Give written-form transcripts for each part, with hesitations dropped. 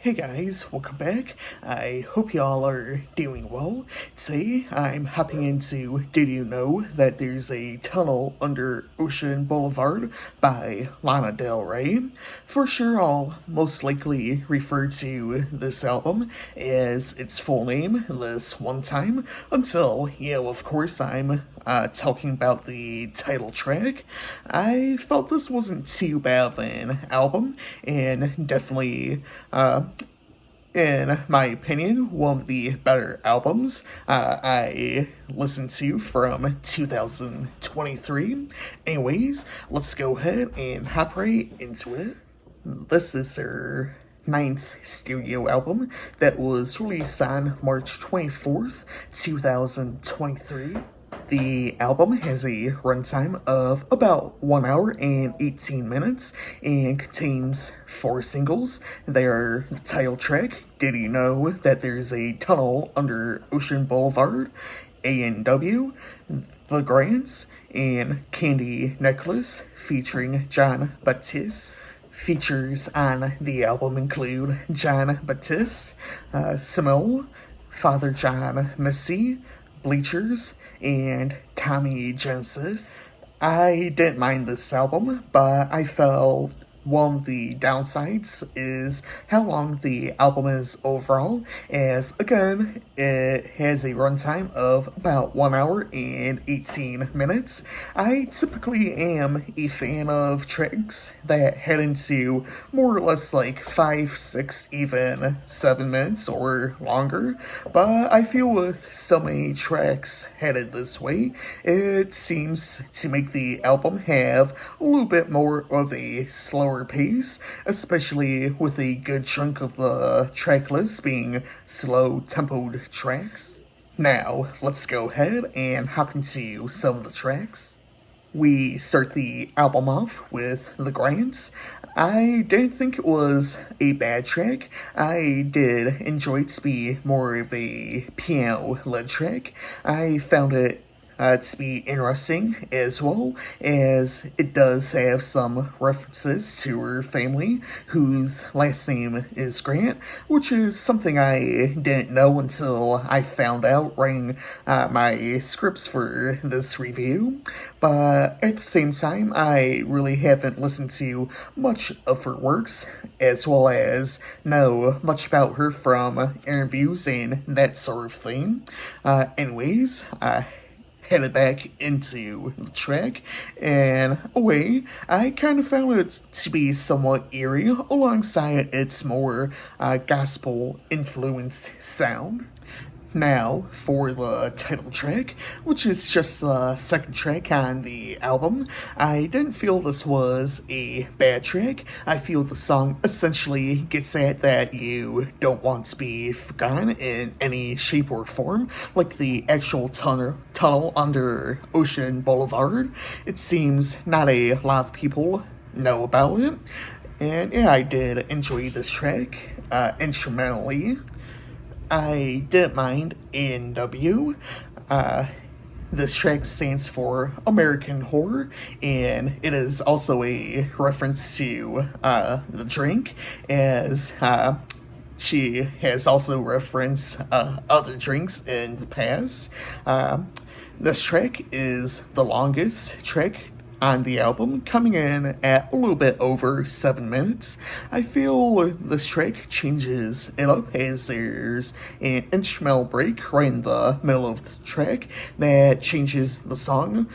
Hey guys, welcome back. I hope y'all are doing well. Today I'm hopping into Did You Know That There's a Tunnel Under Ocean Boulevard by Lana Del Rey. For sure, I'll most likely refer to this album as its full name this one time until, of course, I'm talking about the title track. I felt this wasn't too bad of an album, and definitely, in my opinion, one of the better albums I listened to from 2023. Anyways, let's go ahead and hop right into it. This is their ninth studio album that was released on March 24th, 2023. The album has a runtime of about 1 hour and 18 minutes and contains 4 singles. They are the title track, Did You Know That There's a Tunnel Under Ocean Boulevard, A&W, The Grants, and Candy Necklace featuring John Baptiste. Features on the album include John Baptiste, Simone, Father John Missy, Bleachers, and Tommy Genesis. I didn't mind this album, but I felt one of the downsides is how long the album is overall, as again, it has a runtime of about 1 hour and 18 minutes. I typically am a fan of tracks that head into more or less like 5, 6, even 7 minutes or longer, but I feel with so many tracks headed this way, it seems to make the album have a little bit more of a slower pace, especially with a good chunk of the track list being slow tempoed tracks. Now, let's go ahead and hop into some of the tracks. We start the album off with The Grants. I didn't think it was a bad track. I did enjoy it to be more of a piano-led track. I found it to be interesting, as well as it does have some references to her family, whose last name is Grant, which is something I didn't know until I found out writing my scripts for this review. But at the same time, I really haven't listened to much of her works, as well as know much about her from interviews and that sort of thing. Anyways, headed back into the track, and away, I kind of found it to be somewhat eerie alongside its more gospel-influenced sound. Now, for the title track, which is just the second track on the album, I didn't feel this was a bad track. I feel the song essentially gets at that you don't want to be forgotten in any shape or form, like the actual tunnel under Ocean Boulevard. It seems not a lot of people know about it, and yeah, I did enjoy this track instrumentally. I didn't mind A&W. This track stands for American Horror, and it is also a reference to the drink, as she has also referenced other drinks in the past. This track is the longest track on the album, coming in at a little bit over 7 minutes. I feel this track changes it up as there's an instrumental break right in the middle of the track that changes the song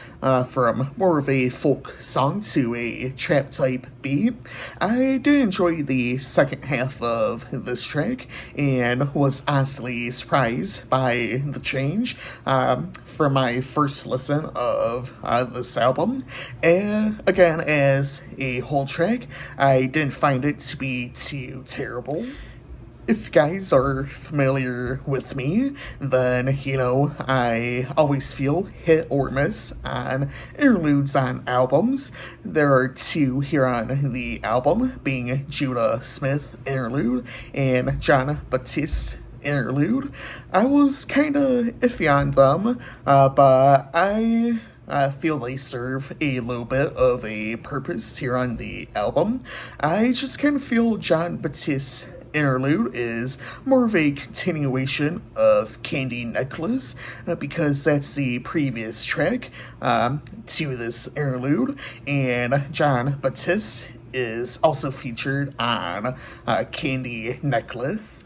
from more of a folk song to a trap type beat. I did enjoy the second half of this track and was honestly surprised by the change from my first listen of this album. And again, as a whole track, I didn't find it to be too terrible. If you guys are familiar with me, then I always feel hit or miss on interludes on albums. There are 2 here on the album, being Judah Smith interlude and John Baptiste interlude. I was kinda iffy on them, but I feel they serve a little bit of a purpose here on the album. I just kind of feel John Baptiste interlude is more of a continuation of Candy Necklace because that's the previous track to this interlude, and John Batiste is also featured on Candy Necklace.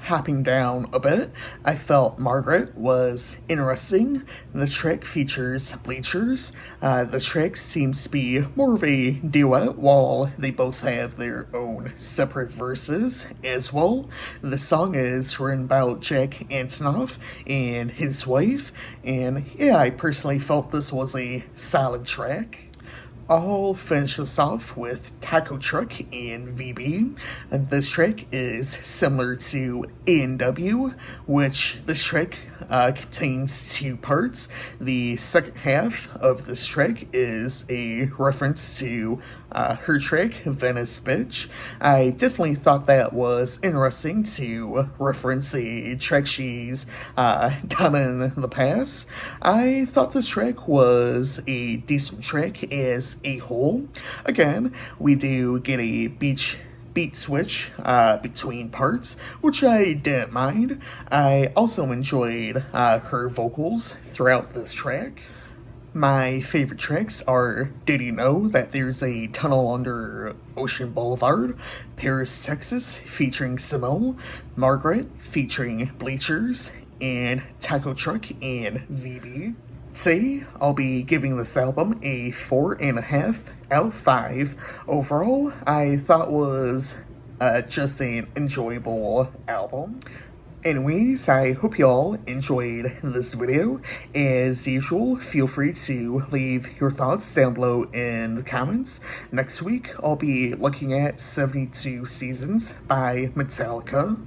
Hopping down a bit, I felt Margaret was interesting. The track features bleachers. The track seems to be more of a duet while they both have their own separate verses as well. The song is written about Jack Antonoff and his wife, and yeah, I personally felt this was a solid track. I'll finish this off with Taco Truck and VB. And this track is similar to A&W, which this track contains two parts. The second half of this track is a reference to her track, Venice Bitch. I definitely thought that was interesting to reference a track she's done in the past. I thought this track was a decent track as a whole. Again, we do get a beat switch between parts, which I didn't mind. I also enjoyed her vocals throughout this track. My favorite tracks are Did You Know That There's a Tunnel Under Ocean Boulevard, Paris, Texas, featuring Simone, Margaret, featuring Bleachers, and Taco Truck and VB. Today, I'll be giving this album a 4.5 out of 5. Overall, I thought was just an enjoyable album. Anyways, I hope y'all enjoyed this video. As usual, feel free to leave your thoughts down below in the comments. Next week, I'll be looking at 72 Seasons by Metallica.